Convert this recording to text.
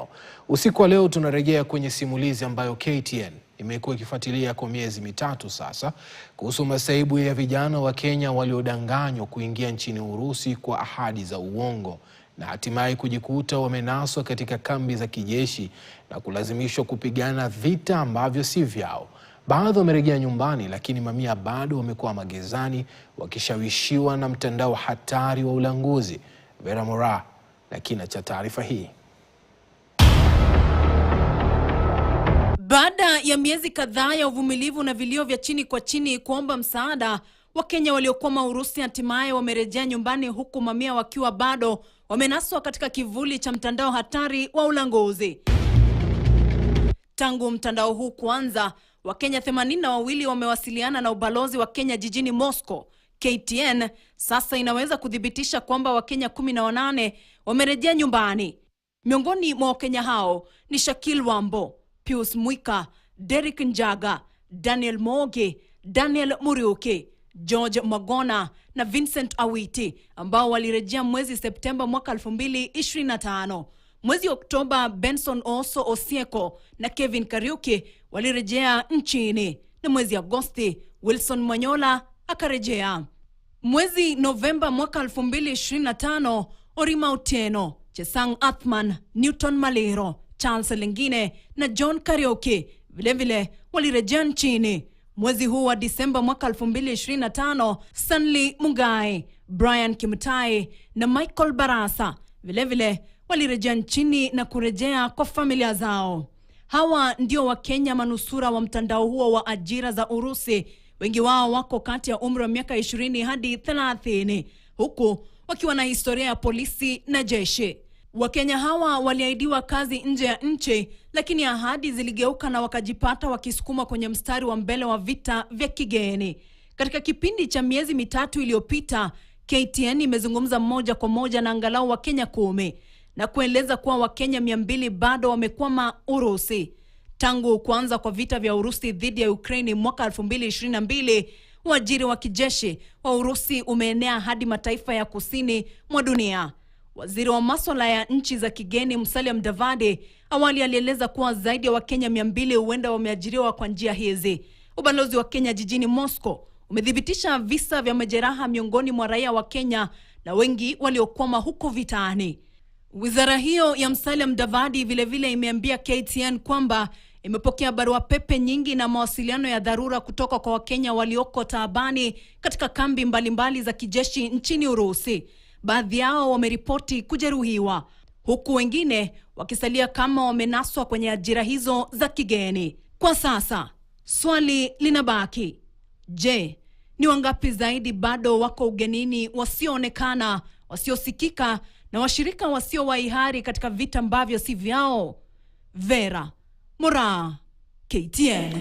leo. Usiku wa leo tunarejea kwenye simulizi ambayo KTN imekuwa ikifuatilia kwa miezi mitatu sasa kuhusu masaibu ya vijana wa Kenya waliodanganywa kuingia nchini Urusi kwa ahadi za uongo na hatimaye kujikuta wamenaswa katika kambi za kijeshi na kulazimishwa kupigana vita ambavyo si vyao. Baadhi wamerejea nyumbani, lakini mamia bado wamekuwa magezani wakishawishiwa na mtandao hatari wa ulanguzi. Vera Mora na kina cha taarifa hii. Baada ya miezi kadhaa ya uvumilivu na vilio vya chini kwa chini kuomba msaada, Wakenya waliokwama Urusi hatimaye wamerejea nyumbani, huku mamia wakiwa bado wamenaswa katika kivuli cha mtandao hatari wa ulanguzi. Tangu mtandao huu kuanza, Wakenya 82 wamewasiliana na ubalozi wa Kenya jijini Moscow. KTN sasa inaweza kudhibitisha kwamba Wakenya 18 wamerejea nyumbani. Miongoni mwa Wakenya hao ni Shakil Wambo, Pius Mwika, Derek Njaga, Daniel Moge, Daniel Muriuki, George Magona na Vincent Awiti, ambao walirejea mwezi Septemba mwaka 2025. Mwezi Oktoba, Benson Oso Osieko na Kevin Kariuki walirejea nchini, na mwezi Agosti Wilson Manyola akarejea. Mwezi Novemba mwaka 2025, Orima Otieno, Chesang Athman, Newton Malero, Charles Lengine na John Kariuki vilevile walirejea nchini. Mwezi huu wa Disemba mwaka 2025, Stanley Mungai, Brian Kimutai na Michael Barasa vilevile walirejea nchini na kurejea kwa familia zao. Hawa ndio Wakenya manusura wa mtandao huo wa ajira za Urusi. Wengi wao wako kati ya umri wa miaka 20 hadi 30, huku wakiwa na historia ya polisi na jeshi. Wakenya hawa waliahidiwa kazi nje ya nchi, lakini ahadi ziligeuka na wakajipata wakisukuma kwenye mstari wa mbele wa vita vya kigeni. Katika kipindi cha miezi mitatu iliyopita, KTN imezungumza moja kwa moja na angalau Wakenya 10 na kueleza kuwa Wakenya 200 bado wamekwama Urusi. Tangu kuanza kwa vita vya Urusi dhidi ya Ukraine mwaka 2022, uajiri wa kijeshi wa Urusi umeenea hadi mataifa ya kusini mwa dunia. Waziri wa masuala ya nchi za kigeni Musalia Mudavadi awali alieleza kuwa zaidi ya Wakenya 200 huenda wameajiriwa kwa njia hizi. Ubalozi wa Kenya jijini Moscow umedhibitisha visa vya majeraha miongoni mwa raia wa Kenya na wengi waliokwama huko vitani. Wizara hiyo ya Musalia Mudavadi vilevile imeambia KTN kwamba imepokea barua pepe nyingi na mawasiliano ya dharura kutoka kwa Wakenya walioko taabani katika kambi mbalimbali za kijeshi nchini Urusi. Baadhi yao wameripoti kujeruhiwa, huku wengine wakisalia kama wamenaswa kwenye ajira hizo za kigeni. Kwa sasa, swali linabaki. Je, ni wangapi zaidi bado wako ugenini, wasioonekana, wasiosikika na washirika wasio wa hiari katika vita ambavyo si vyao? Vera Mora, KTN.